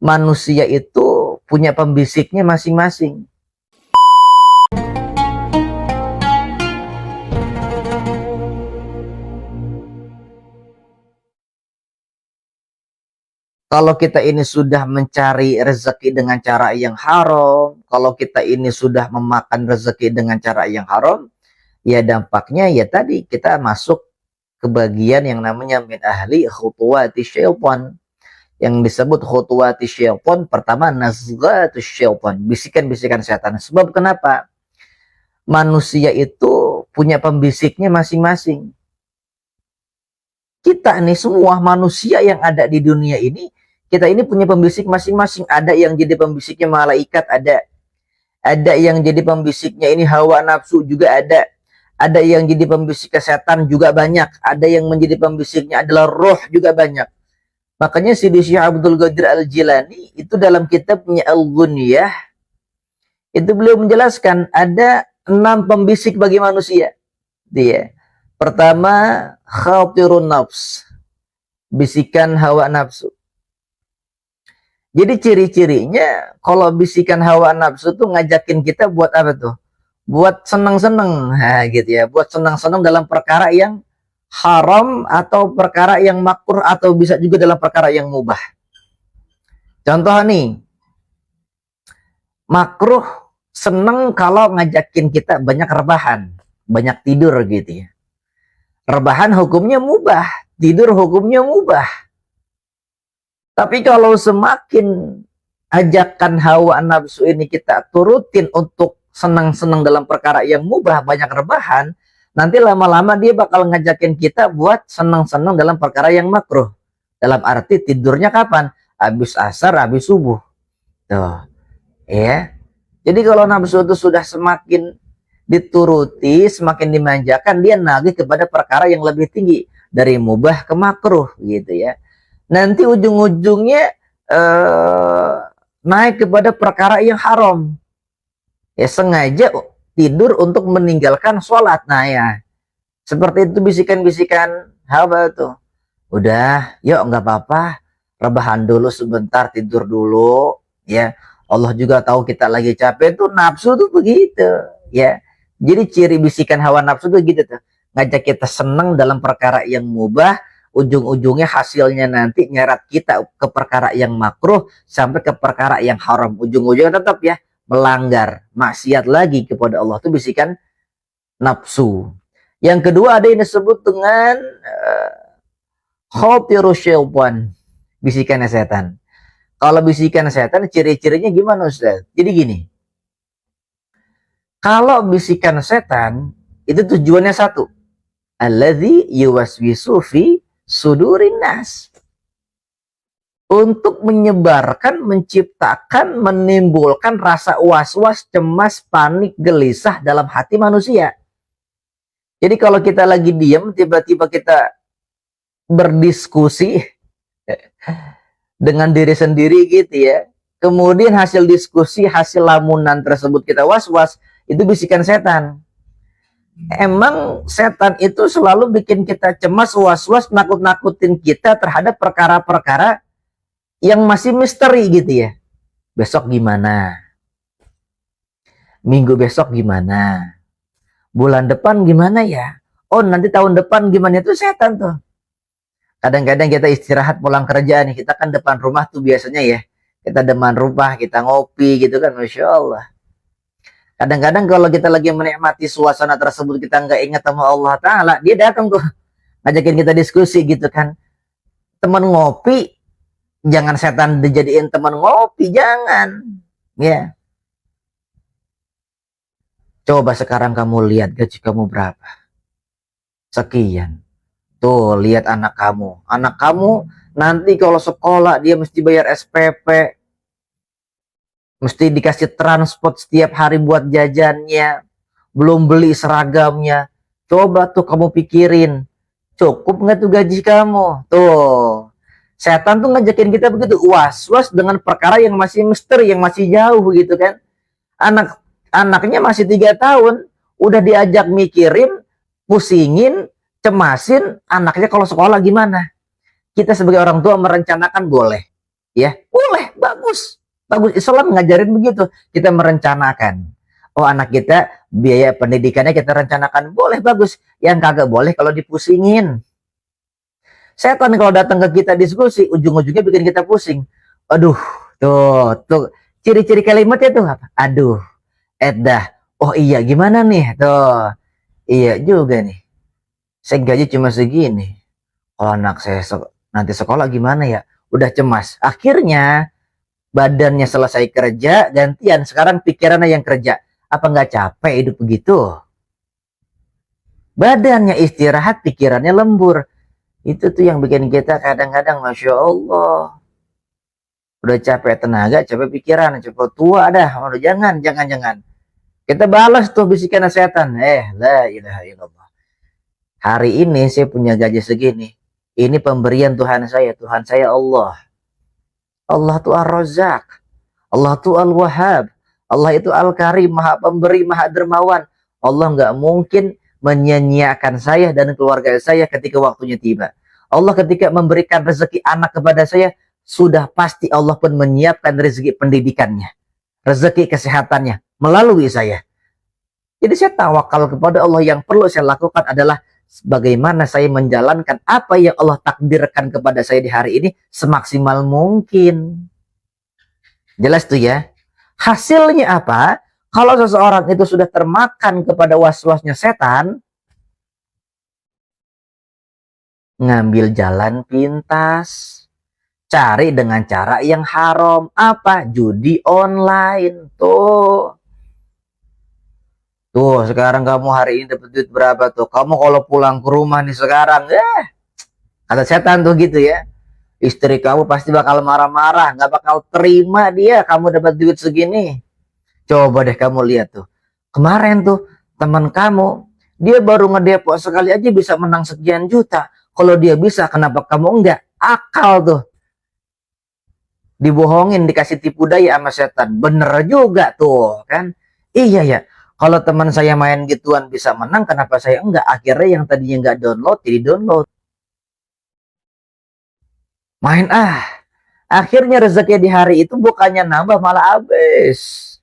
manusia itu punya pembisiknya masing-masing. Kalau kita ini sudah mencari rezeki dengan cara yang haram, kalau kita ini sudah memakan rezeki dengan cara yang haram, ya dampaknya ya tadi kita masuk ke bagian yang namanya min ahli khutuwati syaitan. Yang disebut khutuwati syaitan, pertama nazghatus syaitan, bisikan-bisikan setan. Sebab kenapa? Manusia itu punya pembisiknya masing-masing. Kita nih semua manusia yang ada di dunia ini, kita ini punya pembisik masing-masing. Ada yang jadi pembisiknya malaikat, ada yang jadi pembisiknya ini hawa nafsu juga ada yang jadi pembisik setan juga banyak, ada yang menjadi pembisiknya adalah roh juga banyak. Makanya Sidi Syekh Abdul Qadir Al-Jilani itu dalam kitabnya Al-Ghunyah itu beliau menjelaskan ada 6 pembisik bagi manusia. Dia pertama khatirun nafs, bisikan hawa nafsu. Jadi ciri-cirinya kalau bisikan hawa nafsu tuh ngajakin kita buat apa tuh? Buat senang-senang, nah, gitu ya. Buat senang-senang dalam perkara yang haram atau perkara yang makruh atau bisa juga dalam perkara yang mubah. Contoh nih, makruh seneng kalau ngajakin kita banyak rebahan, banyak tidur gitu ya. Rebahan hukumnya mubah, tidur hukumnya mubah. Tapi kalau semakin ajakan hawa nafsu ini kita turutin untuk senang-senang dalam perkara yang mubah, banyak rebahan, nanti lama-lama dia bakal ngajakin kita buat senang-senang dalam perkara yang makruh. Dalam arti tidurnya kapan? Habis asar, habis subuh. Tuh. Ya. Jadi kalau nafsu itu sudah semakin dituruti, semakin dimanjakan, dia nagih kepada perkara yang lebih tinggi. Dari mubah ke makruh gitu ya. Nanti ujung-ujungnya naik kepada perkara yang haram. Ya sengaja tidur untuk meninggalkan sholat. Nah ya, seperti itu bisikan-bisikan hawa tuh. Udah, yuk nggak apa-apa, rebahan dulu sebentar, tidur dulu. Ya, Allah juga tahu kita lagi capek tuh, nafsu tuh begitu. Ya, jadi ciri bisikan hawa nafsu tuh gitu tuh, ngajak kita senang dalam perkara yang mubah, ujung-ujungnya hasilnya nanti nyerat kita ke perkara yang makruh sampai ke perkara yang haram. Ujung-ujungnya tetap ya melanggar, maksiat lagi kepada Allah. Itu bisikan nafsu. Yang kedua ada yang disebut dengan khatirus syaitan, bisikan setan. Kalau bisikan setan ciri-cirinya gimana Ustaz? Jadi gini, kalau bisikan setan itu tujuannya satu, alladzi yuwaswisu fi sudurin nas, untuk menyebarkan, menciptakan, menimbulkan rasa was-was, cemas, panik, gelisah dalam hati manusia. Jadi kalau kita lagi diam, tiba-tiba kita berdiskusi dengan diri sendiri gitu ya. Kemudian hasil diskusi, hasil lamunan tersebut kita was-was, itu bisikan setan. Emang setan itu selalu bikin kita cemas, was-was, nakut-nakutin kita terhadap perkara-perkara yang masih misteri gitu ya. Besok gimana? Minggu besok gimana? Bulan depan gimana ya? Oh nanti tahun depan gimana? Itu setan tuh. Kadang-kadang kita istirahat pulang kerja nih, kita kan depan rumah tuh biasanya ya. Kita depan rumah, kita ngopi gitu kan, Masya Allah. Kadang-kadang kalau kita lagi menikmati suasana tersebut, kita nggak ingat sama Allah Ta'ala, dia datang tuh ngajakin kita diskusi gitu kan. Teman ngopi, jangan setan dijadiin teman ngopi, jangan. Ya. Coba sekarang kamu lihat gaji kamu berapa. Sekian. Tuh, lihat anak kamu. Anak kamu nanti kalau sekolah dia mesti bayar SPP. Mesti dikasih transport setiap hari buat jajannya. Belum beli seragamnya. Coba tuh kamu pikirin. Cukup nggak tuh gaji kamu? Tuh. Setan tuh ngajakin kita begitu, was-was dengan perkara yang masih misteri, yang masih jauh gitu kan. Anaknya masih 3 tahun, udah diajak mikirin, pusingin, cemasin anaknya kalau sekolah gimana. Kita sebagai orang tua merencanakan boleh. Ya, boleh, bagus. Bagus, Islam ngajarin begitu. Kita merencanakan. Oh, anak kita biaya pendidikannya kita rencanakan. Boleh, bagus. Yang kagak boleh kalau dipusingin. Setan kalau datang ke kita diskusi, ujung-ujungnya bikin kita pusing. Aduh, tuh. Ciri-ciri kalimatnya tuh apa? Aduh, edah. Oh iya, gimana nih? Tuh, iya juga nih. Saya gaji cuma segini. Kalau anak saya nanti sekolah gimana ya? Udah cemas. Akhirnya badannya selesai kerja, gantian sekarang pikirannya yang kerja. Apa nggak capek hidup begitu? Badannya istirahat, pikirannya lembur. Itu tuh yang bikin kita kadang-kadang, Masya Allah, udah capek tenaga, capek pikiran, capek tua dah. Udah jangan. Kita balas tuh bisikan setan. La ilaha illallah. Hari ini saya punya gaji segini. Ini pemberian Tuhan saya Allah. Allah itu Ar-Razzaq. Allah itu Al-Wahhab. Allah itu Al-Karim, Maha Pemberi, Maha Dermawan. Allah nggak mungkin menyanyiakan saya dan keluarga saya ketika waktunya tiba. Allah ketika memberikan rezeki anak kepada saya, sudah pasti Allah pun menyiapkan rezeki pendidikannya, rezeki kesehatannya melalui saya. Jadi saya tawakal kepada Allah. Yang perlu saya lakukan adalah bagaimana saya menjalankan apa yang Allah takdirkan kepada saya di hari ini semaksimal mungkin. Jelas tuh ya. Hasilnya apa? Kalau seseorang itu sudah termakan kepada was-wasnya setan, ngambil jalan pintas, cari dengan cara yang haram. Apa? Judi online. Tuh, sekarang kamu hari ini dapat duit berapa tuh? Kamu kalau pulang ke rumah nih sekarang, kata setan tuh gitu ya. Istri kamu pasti bakal marah-marah, nggak bakal terima dia kamu dapat duit segini. Coba deh kamu lihat tuh. Kemarin tuh teman kamu, dia baru ngedepot sekali aja bisa menang sekian juta. Kalau dia bisa, kenapa kamu enggak? Akal tuh. Dibohongin, dikasih tipu daya sama setan. Bener juga tuh kan. Iya ya. Kalau teman saya main gituan bisa menang, kenapa saya enggak? Akhirnya yang tadinya enggak download, jadi download. Main Akhirnya rezeki di hari itu bukannya nambah malah habis.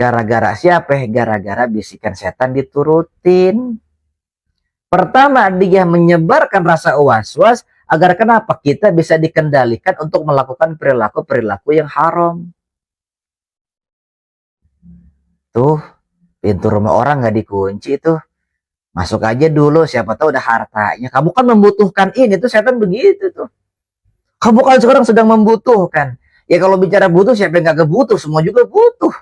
Gara-gara siapa? Gara-gara bisikan setan diturutin. Pertama, dia menyebarkan rasa was-was agar kenapa? Kita bisa dikendalikan untuk melakukan perilaku-perilaku yang haram. Tuh, pintu rumah orang nggak dikunci tuh. Masuk aja dulu, siapa tahu udah hartanya. Kamu kan membutuhkan ini tuh, setan begitu tuh. Kamu kan sekarang sedang membutuhkan. Ya kalau bicara butuh, siapa yang gak kebutuh? Semua juga butuh.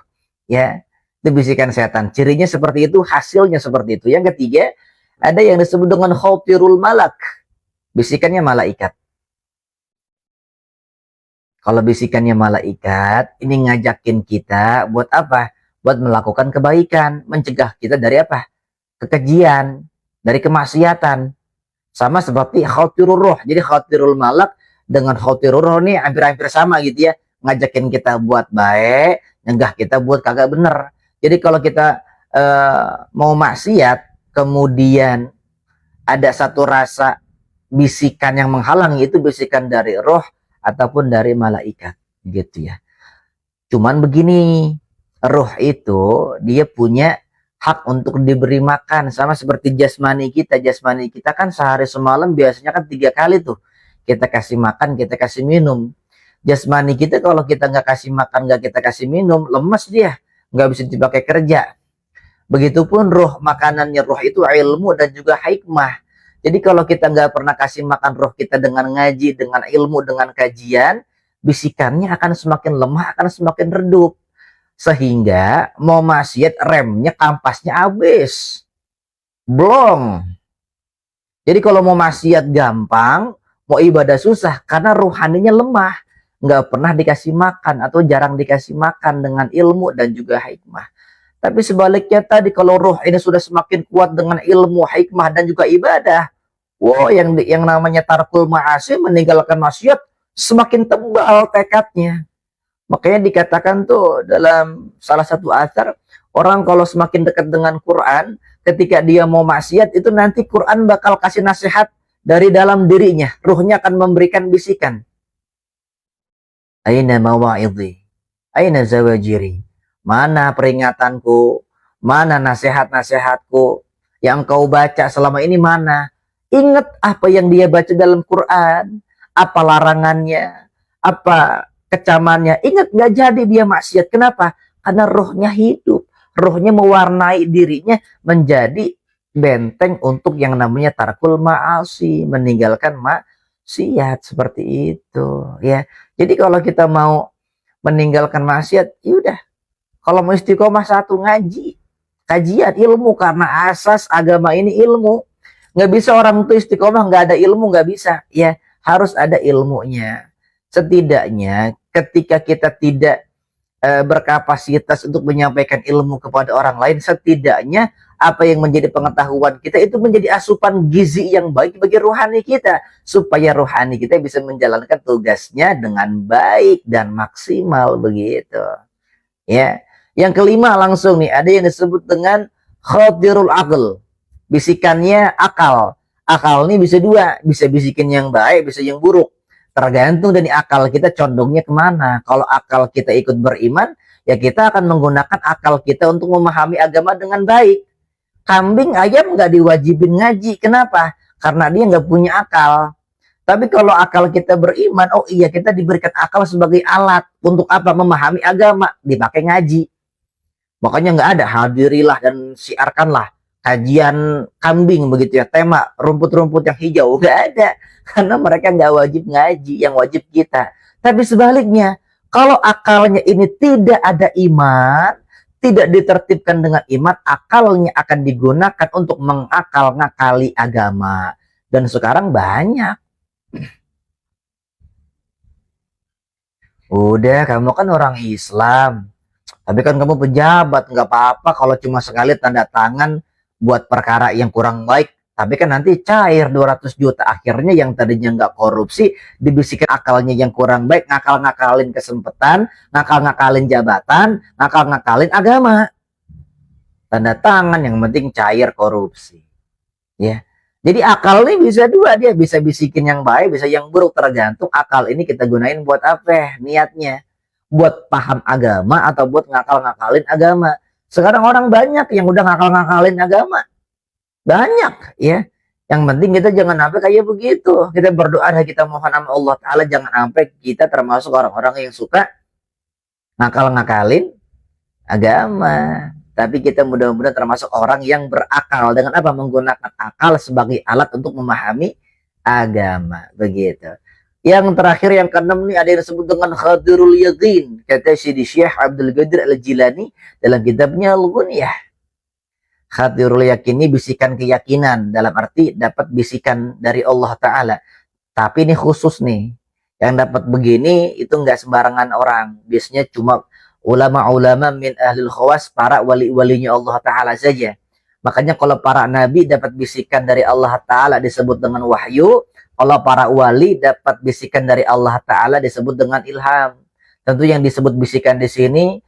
Ya, itu bisikan setan. Cirinya seperti itu, hasilnya seperti itu. Yang ketiga, ada yang disebut dengan khawtirul malak. Bisikannya malaikat. Kalau bisikannya malaikat, ini ngajakin kita buat apa? Buat melakukan kebaikan. Mencegah kita dari apa? Kekejian, dari kemaksiatan. Sama seperti khawtirul ruh. Jadi khawtirul malak dengan khawtirul ruh ini hampir-hampir sama gitu ya. Ngajakin kita buat baik, nyegah kita buat kagak bener. Jadi kalau kita mau maksiat, kemudian ada satu rasa bisikan yang menghalangi, itu bisikan dari roh ataupun dari malaikat gitu ya. Cuman begini, roh itu dia punya hak untuk diberi makan, sama seperti jasmani kita. Jasmani kita kan sehari semalam biasanya kan 3 kali tuh kita kasih makan, kita kasih minum. Jasmani kita kalau kita nggak kasih makan, nggak kita kasih minum, lemes dia, nggak bisa dipakai kerja. Begitupun roh, makanannya roh itu ilmu dan juga hikmah. Jadi kalau kita nggak pernah kasih makan roh kita dengan ngaji, dengan ilmu, dengan kajian, bisikannya akan semakin lemah, akan semakin redup. Sehingga mau maksiat remnya, kampasnya habis. Belum. Jadi kalau mau maksiat gampang, mau ibadah susah, karena ruhaninya lemah. Nggak pernah dikasih makan atau jarang dikasih makan dengan ilmu dan juga hikmah. Tapi sebaliknya tadi, kalau roh ini sudah semakin kuat dengan ilmu, hikmah dan juga ibadah, wow, yang namanya tarkul ma'asi, meninggalkan maksiat, semakin tebal tekadnya. Makanya dikatakan tuh dalam salah satu athar, orang kalau semakin dekat dengan Quran, ketika dia mau maksiat, itu nanti Quran bakal kasih nasihat dari dalam dirinya. Ruhnya akan memberikan bisikan. Aina mawa'idhi? Aina zawajiri? Mana peringatanku? Mana nasihat-nasihatku yang kau baca selama ini mana? Ingat apa yang dia baca dalam Quran, apa larangannya, apa kecamannya. Ingat, nggak jadi dia maksiat. Kenapa? Karena rohnya hidup, rohnya mewarnai dirinya menjadi benteng untuk yang namanya tarkul ma'asi, meninggalkan maksiat seperti itu ya. Jadi kalau kita mau meninggalkan maksiat, yaudah. Kalau mau istiqomah, satu, ngaji, kajian ilmu, karena asas agama ini ilmu. Nggak bisa orang itu istiqomah nggak ada ilmu, nggak bisa ya, harus ada ilmunya. Setidaknya ketika kita tidak berkapasitas untuk menyampaikan ilmu kepada orang lain, setidaknya apa yang menjadi pengetahuan kita itu menjadi asupan gizi yang baik bagi rohani kita, supaya rohani kita bisa menjalankan tugasnya dengan baik dan maksimal begitu ya. Yang kelima langsung nih, ada yang disebut dengan khadirul aql, bisikannya akal. Akal ini bisa dua, bisa bisikin yang baik, bisa yang buruk, tergantung dari akal kita condongnya kemana. Kalau akal kita ikut beriman, ya kita akan menggunakan akal kita untuk memahami agama dengan baik. Kambing ayam nggak diwajibin ngaji, kenapa? Karena dia nggak punya akal. Tapi kalau akal kita beriman, oh iya, kita diberikan akal sebagai alat untuk apa? Memahami agama, dipakai ngaji. Makanya nggak ada hadirilah dan siarkanlah kajian kambing begitu ya, tema rumput-rumput yang hijau, nggak ada, karena mereka nggak wajib ngaji, yang wajib kita. Tapi sebaliknya, kalau akalnya ini tidak ada iman, tidak ditertibkan dengan iman, akalnya akan digunakan untuk mengakal-ngakali agama. Dan sekarang banyak. Udah, kamu kan orang Islam, tapi kan kamu pejabat, nggak apa-apa kalau cuma sekali tanda tangan buat perkara yang kurang baik. Tapi kan nanti cair 200 juta. Akhirnya yang tadinya nggak korupsi, dibisikin akalnya yang kurang baik, ngakal-ngakalin kesempatan, ngakal-ngakalin jabatan, ngakal-ngakalin agama. Tanda tangan, yang penting cair korupsi. Ya. Jadi akal ini bisa dua, dia bisa bisikin yang baik, bisa yang buruk, tergantung akal ini kita gunain buat apa niatnya. Buat paham agama atau buat ngakal-ngakalin agama. Sekarang orang banyak yang udah ngakal-ngakalin agama. Banyak ya. Yang penting kita jangan sampai kayak begitu. Kita berdoa dan kita mohon sama Allah Ta'ala, jangan sampai kita termasuk orang-orang yang suka ngakal-ngakalin agama. Tapi kita mudah-mudahan termasuk orang yang berakal, dengan apa? Menggunakan akal sebagai alat untuk memahami agama begitu. Yang terakhir, yang keenam nih, ada yang disebut dengan khadirul yaqin, kata Syekh Abdul Qadir Al-Jilani dalam kitabnya Al-Ghunyah. Khadirul yaqin ini bisikan keyakinan, dalam arti dapat bisikan dari Allah Ta'ala. Tapi ini khusus nih, yang dapat begini itu nggak sembarangan orang, biasanya cuma ulama-ulama min ahlil khawas, para wali-walinya Allah Ta'ala saja. Makanya kalau para nabi dapat bisikan dari Allah Ta'ala disebut dengan wahyu. Kalau para wali dapat bisikan dari Allah Ta'ala disebut dengan ilham. Tentu yang disebut bisikan di sini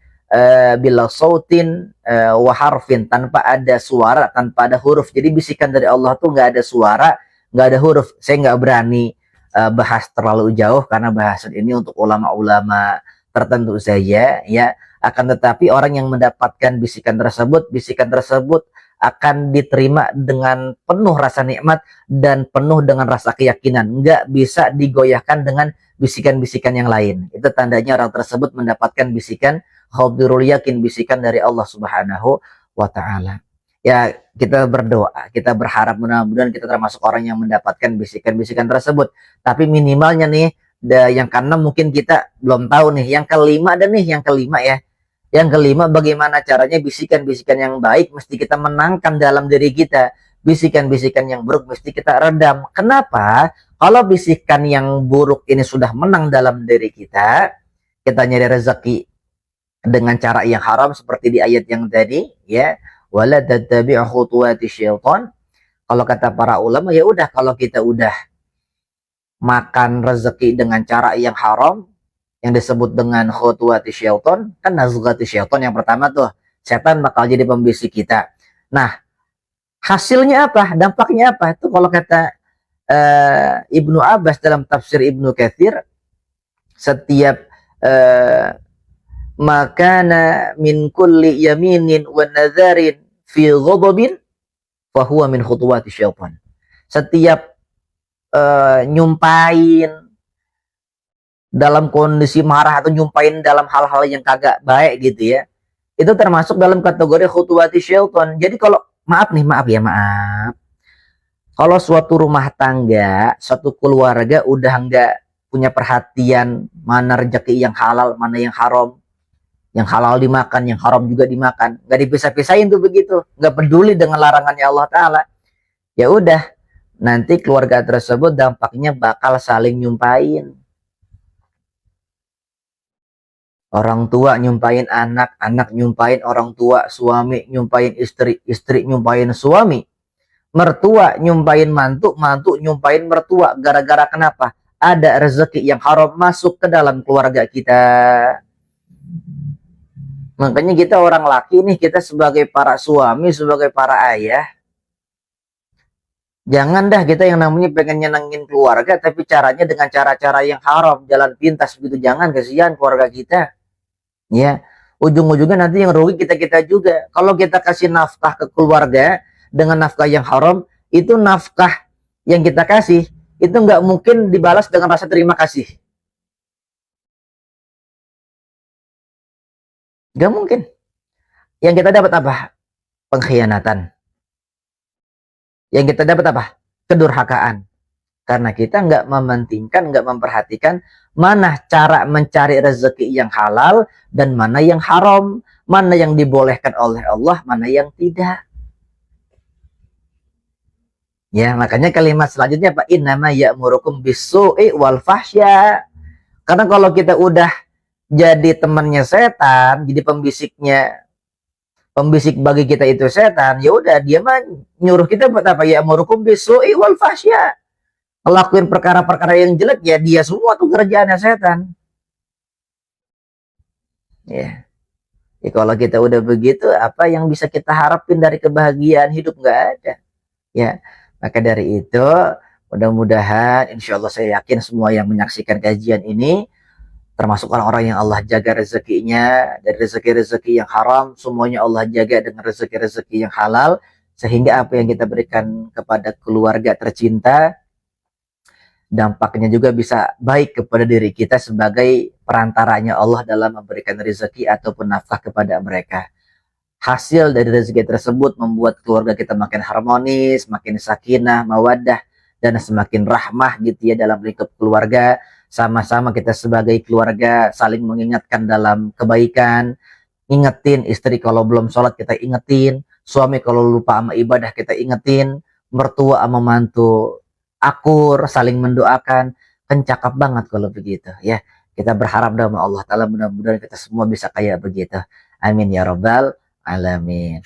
bila sautin wa harfin, tanpa ada suara, tanpa ada huruf. Jadi bisikan dari Allah tuh nggak ada suara, nggak ada huruf. Saya nggak berani bahas terlalu jauh karena bahasan ini untuk ulama-ulama tertentu saja ya. Akan tetapi orang yang mendapatkan bisikan tersebut akan diterima dengan penuh rasa nikmat dan penuh dengan rasa keyakinan, nggak bisa digoyahkan dengan bisikan-bisikan yang lain. Itu tandanya orang tersebut mendapatkan bisikan khadirul yakin, bisikan dari Allah Subhanahu wa Ta'ala. Ya, kita berdoa, kita berharap mudah-mudahan kita termasuk orang yang mendapatkan bisikan-bisikan tersebut. Tapi minimalnya nih, yang keenam mungkin kita belum tahu nih. Yang kelima ada nih, yang kelima ya. Yang kelima, bagaimana caranya bisikan-bisikan yang baik mesti kita menangkan dalam diri kita. Bisikan-bisikan yang buruk mesti kita redam. Kenapa? Kalau bisikan yang buruk ini sudah menang dalam diri kita nyari rezeki dengan cara yang haram seperti di ayat yang tadi ya, wala tattabi'u khutuwati syaitan. Kalau kata para ulama, ya udah, kalau kita udah makan rezeki dengan cara yang haram, yang disebut dengan khutuwati syaitan, kan nazghati syaitan yang pertama tuh, setan bakal jadi pembisik kita. Nah, hasilnya apa? Dampaknya apa? Itu kalau kata Ibnu Abbas dalam tafsir Ibnu Katsir, setiap eh, makana min kulli yaminin wa nadharin fi ghadabin fahuwa min khutuwati syaitan. Setiap nyumpain dalam kondisi marah atau nyumpain dalam hal-hal yang kagak baik gitu ya, itu termasuk dalam kategori khutuwati syaitan. Jadi kalau maaf, kalau suatu rumah tangga, suatu keluarga udah nggak punya perhatian mana rezeki yang halal, mana yang haram, yang halal dimakan, yang haram juga dimakan, nggak dipisah-pisahin tuh begitu, nggak peduli dengan larangannya Allah Ta'ala, ya udah, nanti keluarga tersebut dampaknya bakal saling nyumpain. Orang tua nyumpain anak, anak nyumpain orang tua, suami nyumpain istri, istri nyumpain suami, mertua nyumpain mantu, mantu nyumpain mertua. Gara-gara kenapa? Ada rezeki yang haram masuk ke dalam keluarga kita. Makanya kita orang laki nih, kita sebagai para suami, sebagai para ayah, jangan dah kita yang namanya pengen nyenengin keluarga, tapi caranya dengan cara-cara yang haram, jalan pintas begitu. Jangan, kasihan keluarga kita. Ya, ujung-ujungnya nanti yang rugi kita-kita juga. Kalau kita kasih nafkah ke keluarga dengan nafkah yang haram, itu nafkah yang kita kasih, itu nggak mungkin dibalas dengan rasa terima kasih. Nggak mungkin. Yang kita dapat apa? Pengkhianatan. Yang kita dapat apa? Kedurhakaan. Karena kita nggak mementingkan, nggak memperhatikan mana cara mencari rezeki yang halal dan mana yang haram, mana yang dibolehkan oleh Allah, mana yang tidak. Ya, makanya kalimat selanjutnya Pak, innama ya'murukum bisu'i wal fahsya. Karena kalau kita udah jadi temannya setan, jadi pembisiknya, pembisik bagi kita itu setan, ya udah dia mah nyuruh kita buat apa? Ya'murukum bisu'i wal fahsya. Ngelakuin perkara-perkara yang jelek, ya dia semua tuh kerjaannya setan. Ya. Ya kalau kita udah begitu, apa yang bisa kita harapin dari kebahagiaan hidup? Nggak ada. Ya, maka dari itu mudah-mudahan insya Allah saya yakin semua yang menyaksikan kajian ini termasuk orang-orang yang Allah jaga rezekinya dari rezeki-rezeki yang haram, semuanya Allah jaga dengan rezeki-rezeki yang halal, sehingga apa yang kita berikan kepada keluarga tercinta dampaknya juga bisa baik kepada diri kita sebagai perantaranya Allah dalam memberikan rezeki ataupun nafkah kepada mereka. Hasil dari rezeki tersebut membuat keluarga kita makin harmonis, makin sakinah, mawaddah, dan semakin rahmah gitu ya dalam lingkup keluarga. Sama-sama kita sebagai keluarga saling mengingatkan dalam kebaikan, ingetin istri kalau belum sholat kita ingetin, suami kalau lupa sama ibadah kita ingetin, mertua sama mantu akur, saling mendoakan, kan cakep banget kalau begitu ya. Kita berharap sama Allah Ta'ala mudah-mudahan kita semua bisa kayak begitu. Amin ya Rabbal Alamin.